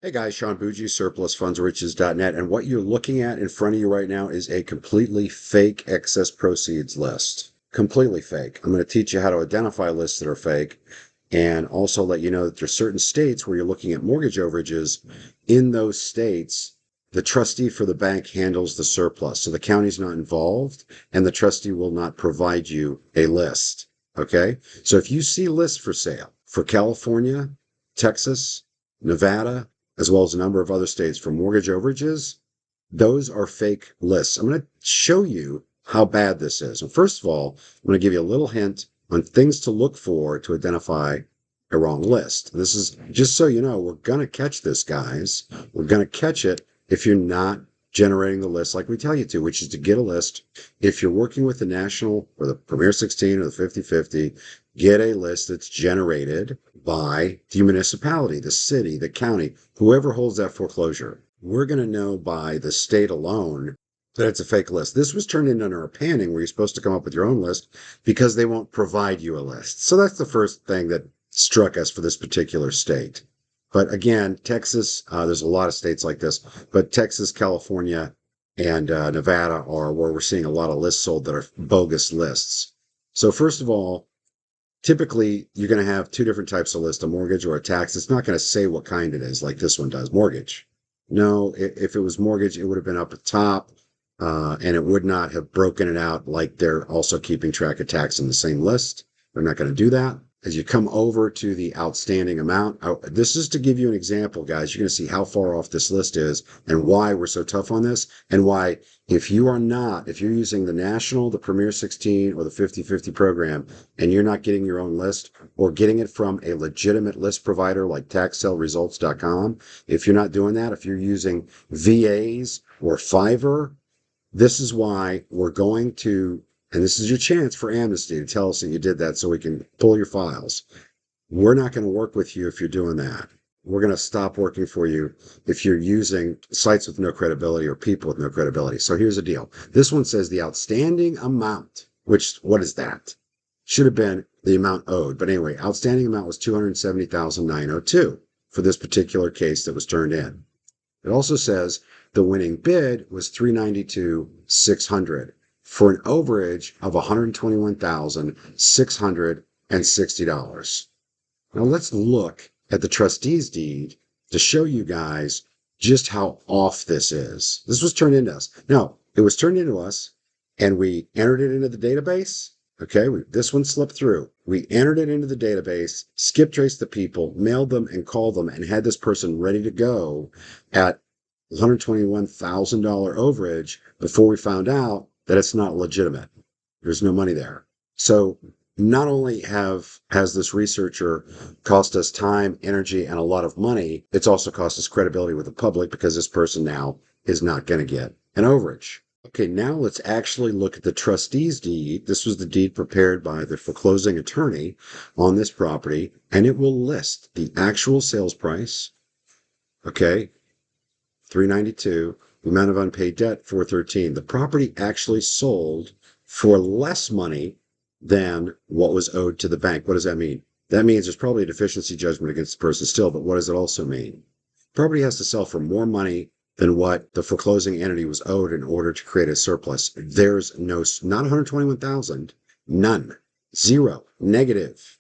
Hey guys, Sean Bougie, surplusfundsriches.net, and what you're looking at in front of you right now is a completely fake excess proceeds list. Completely fake. I'm going to teach you how to identify lists that are fake and also let you know that there's certain states where you're looking at mortgage overages. In those states, the trustee for the bank handles the surplus. So the county's not involved and the trustee will not provide you a list. Okay? So if you see lists for sale for California, Texas, Nevada, as well as a number of other states for mortgage overages, those are fake lists. I'm going to show you how bad this is. And first of all, I'm going to give you a little hint on things to look for to identify a wrong list. This is just so you know, we're going to catch this, guys. We're going to catch it if you're not generating the list like we tell you to, which is to get a list. If you're working with the national or the Premier 16 or the 50/50, get a list that's generated by the municipality, the city, the county, whoever holds that foreclosure. We're going to know by the state alone that it's a fake list. This was turned in under a panning where you're supposed to come up with your own list because they won't provide you a list. So that's the first thing that struck us for this particular state. But again, Texas, there's a lot of states like this, but Texas, California, and Nevada are where we're seeing a lot of lists sold that are bogus lists. So first of all, typically you're going to have two different types of lists, a mortgage or a tax. It's not going to say what kind it is like this one does, mortgage. No, if it was mortgage, it would have been up at top, and it would not have broken it out like they're also keeping track of tax in the same list. They're not going to do that. As you come over to the outstanding amount, this is to give you an example, guys. You're going to see how far off this list is and why we're so tough on this, and why if you're using the national, the Premier 16, or the 50/50 program, and you're not getting your own list or getting it from a legitimate list provider like taxsaleresults.com, if you're not doing that, if you're using VAs or Fiverr, this is why we're going to, and this is your chance for amnesty to tell us that you did that so we can pull your files. We're not going to work with you if you're doing that. We're going to stop working for you if you're using sites with no credibility or people with no credibility. So here's the deal. This one says the outstanding amount, which, what is that? Should have been the amount owed. But anyway, outstanding amount was $270,902 for this particular case that was turned in. It also says the winning bid was $392,600 for an overage of $121,660. Now let's look at the trustee's deed to show you guys just how off this is. This was turned into us. No, it was turned into us and we entered it into the database. Okay, this one slipped through. We entered it into the database, skip traced the people, mailed them and called them and had this person ready to go at $121,000 overage before we found out that it's not legitimate. There's no money there. So not only has this researcher cost us time, energy, and a lot of money, it's also cost us credibility with the public because this person now is not going to get an overage. Okay, now let's actually look at the trustee's deed. This was the deed prepared by the foreclosing attorney on this property, and it will list the actual sales price, okay, $392, the amount of unpaid debt, $413. The property actually sold for less money than what was owed to the bank. What does that mean? That means there's probably a deficiency judgment against the person still, but what does it also mean? Property has to sell for more money than what the foreclosing entity was owed in order to create a surplus. There's not 121,000, none, zero, negative.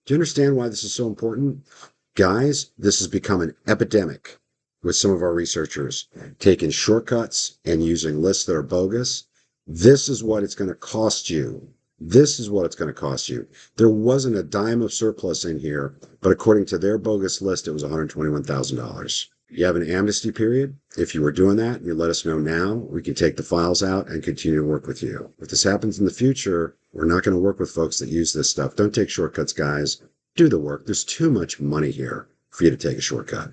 Do you understand why this is so important? Guys, this has become an epidemic with some of our researchers, taking shortcuts and using lists that are bogus. This is what it's going to cost you. This is what it's going to cost you. There wasn't a dime of surplus in here, but according to their bogus list, it was $121,000. You have an amnesty period. If you were doing that, you let us know now. We can take the files out and continue to work with you. If this happens in the future, we're not going to work with folks that use this stuff. Don't take shortcuts, guys. Do the work. There's too much money here for you to take a shortcut.